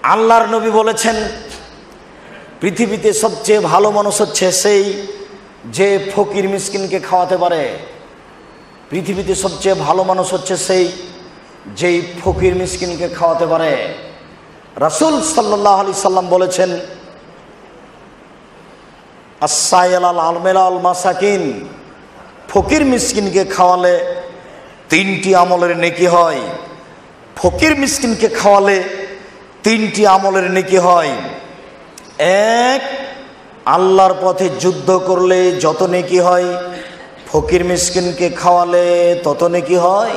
আল্লাহর নবী বলেছেন, পৃথিবীতে সবচেয়ে ভালো মানুষ হচ্ছে সেই যে ফকির মিসকিনকে খাওয়াতে পারে। পৃথিবীতে সবচেয়ে ভালো মানুষ হচ্ছে সেই যেই ফকির মিসকিনকে খাওয়াতে পারে। রাসূল সাল্লাল্লাহু আলাইহি সাল্লাম বলেছেন, আস-সাইল আল মাসাকিন, ফকির মিসকিনকে খাওয়ালে 3টি আমলের নেকি হয়। ফকির মিসকিনকে খাওয়ালে 3টি আমলের নেকি হয়। 1, আল্লাহর পথে যুদ্ধ করলে যত নেকি হয়, ফকির মিসকিনকে খাওয়ালে তত নেকি হয়।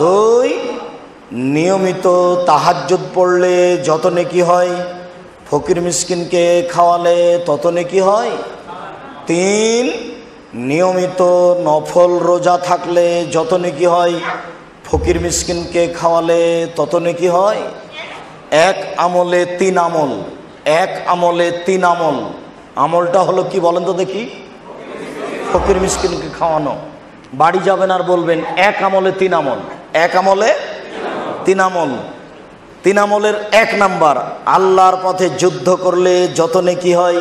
2, নিয়মিত তাহাজ্জুদ পড়লে যত নেকি হয়, ফকির মিসকিনকে খাওয়ালে তত নেকি হয়। 3, নিয়মিত নফল রোজা থাকলে যত নেকি হয়, ফকির মিসকিনকে খাওয়ালে তত নেকি হয়। 1 আমলে 3 আমল, 1 আমলে 3 আমল। আমলটা হলো কি বলেন তো দেখি? ফকির মিসকিনকে খাওয়ানো। বাড়ি যাবেন আর বলবেন 1 আমলে 3 আমল, 1 আমলে 3 আমল। 3 আমলের 1 নাম্বার, আল্লাহর পথে যুদ্ধ করলে যত নেকি হয়,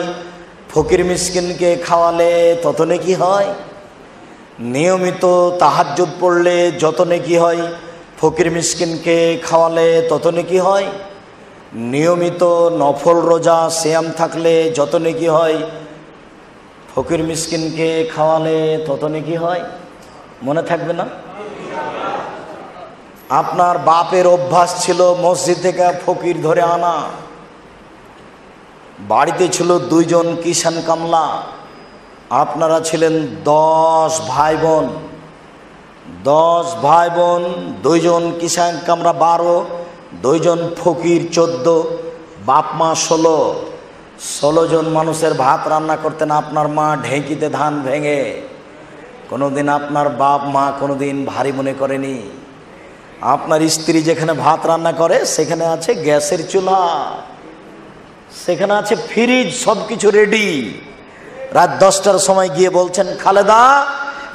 ফকির মিসকিনকে খাওয়ালে তত নেকি হয়। নিয়মিত তাহাজ্জুদ পড়লে যত নেকি হয়, ফকির মিসকিনকে খাওয়ালে তত নেকি হয়। নিয়মিত নফল রোজা সিয়াম থাকলে যত নেকি হয়, ফকির মিসকিনকে খাওয়ালে তত নেকি হয়। মনে থাকবে না? আপনার বাপের অভ্যাস ছিল মসজিদ থেকে ফকির ধরে আনা। বাড়িতে ছিল 2 জন কিষান কামলা। আপনারা ছিলেন 10 ভাই বোন। 10 ভাই বোন, 2 জন কিষান কামরা 12, 2 জন ফকির 14, বাপ মা 16 জন মানুষের ভাত রান্না করতেন আপনার মা ঢেঁকিতে ধান ভেঙে। কোনোদিন আপনার বাপ মা কোনোদিন ভারী মনে করেনি। আপনার স্ত্রী যেখানে ভাত রান্না করে সেখানে আছে গ্যাসের চুলা, সেখানে আছে ফ্রিজ, সব কিছু রেডি। রাত 10টার সময় গিয়ে বলছেন, খালেদা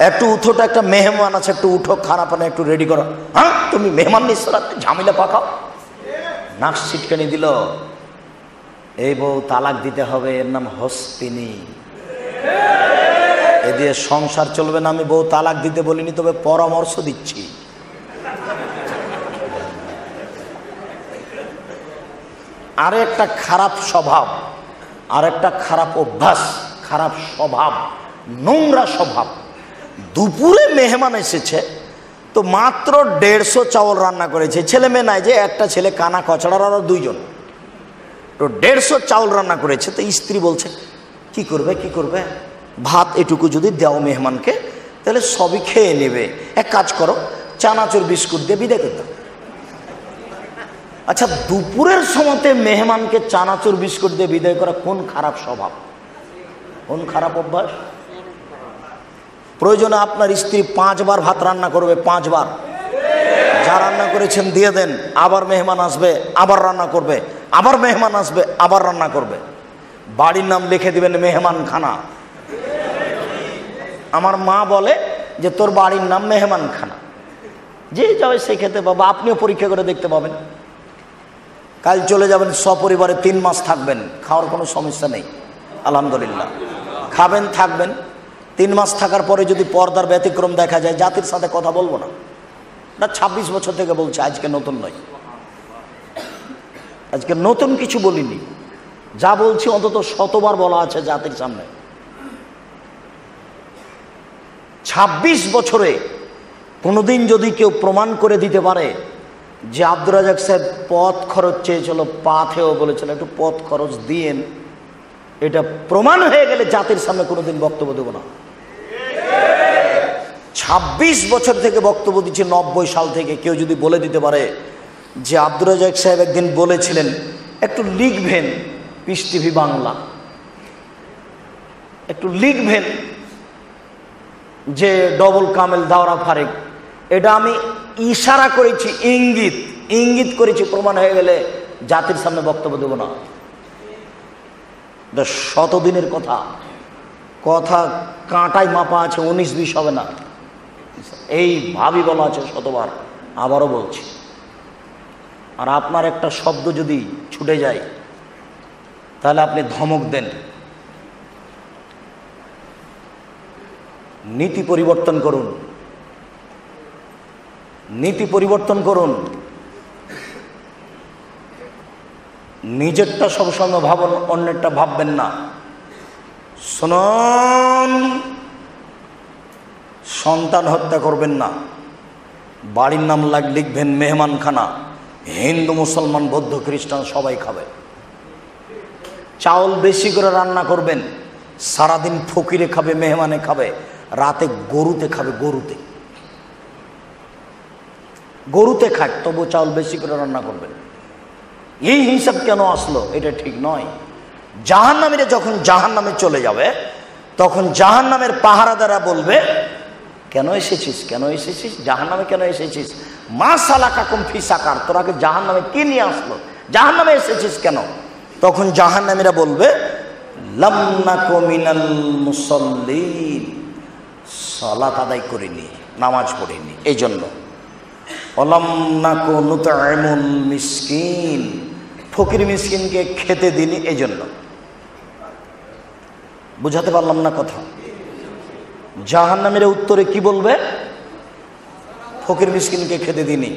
একটু উঠো তো, একটা মেহমান আছে, একটু উঠো, খানা পানা একটু রেডি করো। হ্যাঁ, তুমি মেহমান নিচ্ছ, রাতে ঝামেলা পাকাও। নাক ছিটকানি দিল। এই বউ তালাক দিতে হবে, এর নাম হস্তিনী। এ দিয়ে সংসার চলবে না। আমি বউ তালাক দিতে বলিনি, তবে পরামর্শ দিচ্ছি। আর একটা খারাপ স্বভাব, আর একটা খারাপ অভ্যাস, খারাপ স্বভাব, নোংরা স্বভাব। দুপুরে মেহমান এসেছে তো মাত্র 150 চাউল রান্না করেছে। ছেলে মেয়ে নাই, যে একটা ছেলে কানা কচড়ার, আরো 2 জন, তো 150 চাউল রান্না করেছে। তো স্ত্রী বলছে, কি করবে কি করবে, ভাত এটুকু যদি দাও মেহমানকে তাহলে সবই খেয়ে নেবে। এক কাজ করো, চানাচুর বিস্কুট দিয়ে বিদায় করে দাও। আচ্ছা, দুপুরের সময়তে মেহমানকে চানাচুর বিস্কুট দিয়ে বিদায় করা কোন খারাপ স্বভাব, কোন খারাপ অভ্যাস? প্রয়োজনে আপনার স্ত্রী 5 বার ভাত রান্না করবে, 5 বার। যা রান্না করেছেন দিয়ে দেন, আবার মেহমান আসবে আবার রান্না করবে, আবার মেহমান আসবে আবার রান্না করবে। বাড়ির নাম লিখে দিবেন মেহমান খানা। আমার মা বলে যে তোর বাড়ির নাম মেহমান খানা, যে যাবে সে খেতে পাবো। আপনিও পরীক্ষা করে দেখতে পাবেন। কাল চলে যাবেন সপরিবারে, 3 মাস থাকবেন, খাওয়ার কোনো সমস্যা নেই, আলহামদুলিল্লাহ। খাবেন, থাকবেন। 3 মাস থাকার পরে যদি পর্দার ব্যতিক্রম দেখা যায়, জাতির সাথে কথা বলবো না। না, 26 বছর থেকে বলছে, আজকে নতুন নয়, আজকে নতুন কিছু বলিনি। যা বলছি অন্তত 100বার বলা আছে জাতির সামনে। 26 বছরে কোনোদিন যদি কেউ প্রমাণ করে দিতে পারে যে আব্দুর রাজ্জাক সাহেব পথ খরচ চেয়েছিল, পাথেও বলেছিল একটু পথ খরচ দিয়েন, এটা প্রমাণ হয়ে গেলে জাতির সামনে কোনোদিন বক্তব্য দেব না। 26 বছর থেকে বক্তব্য দিচ্ছে, 90 সাল থেকে। কেউ যদি বলে দিতে পারে যে আব্দুর রাজ্জাক সাহেব একদিন বলেছিলেন একটু লিখবেন পিস টিভি বাংলা, একটু লিখবেন যে ডবল কামেল দাওরা ফারেক, এটা আমি ইশারা করেছি, ইঙ্গিত করেছি, প্রমাণ হয়ে গেলে জাতির সামনে বক্তব্য দেব না। শতদিনের কথা, কথা কাঁটায় মাপা আছে, 19-20 হবে না, এই ভাবি বলা আছে 100বার। আবারও বলছি, আর আপনার একটা শব্দ যদি ছুটে যায় তাহলে আপনি ধমক দেন। নীতি পরিবর্তন করুন, নীতি পরিবর্তন করুন। নিজেরটা সবসময় ভাবুন, অন্যেরটা ভাববেন না। শুনুন, সন্তান হত্যা করবেন না। বাড়ির নাম লিখবেন মেহমানখানা, হিন্দু মুসলমান বৌদ্ধ খ্রিস্টান সবাই খাবে। চাউল বেশি করে রান্না করবেন, সারাদিন ফকিরে খাবে, মেহমানে খাবে, রাতে গরুতে খাবে। গরুতে খায়, তবু চাউল বেশি করে রান্না করবেন। এই হিসাব কেন আসলো? এটা ঠিক নয়। জাহান্নামীরা যখন জাহান্নামে চলে যাবে, তখন জাহান্নামের পাহারাদারা বলবে, কেন এসেছিস, কেন এসেছিস, জাহান্নামে কেন এসেছিস? মা সালাকাকুম ফি সাকার, তোরাকে জাহান্নামে কি নিয়ে আসলো, জাহান্নামে এসেছিস কেন? তখন জাহান্নামীরা বলবে, লাম নাকু মিনাল মুসাল্লিন, সালাত আদায় করিনি, নামাজ পড়িনি, এই জন্য। ওয়ালাম নাকু নুতঈমুল মিসকিন, ফকির মিসকিনকে খেতে দিনি, এই জন্য। বুঝাতে পারলাম না কথা? জাহান্নামীরা উত্তরে কি বলবে? ফকির মিসকিনকে খেতে দিনি।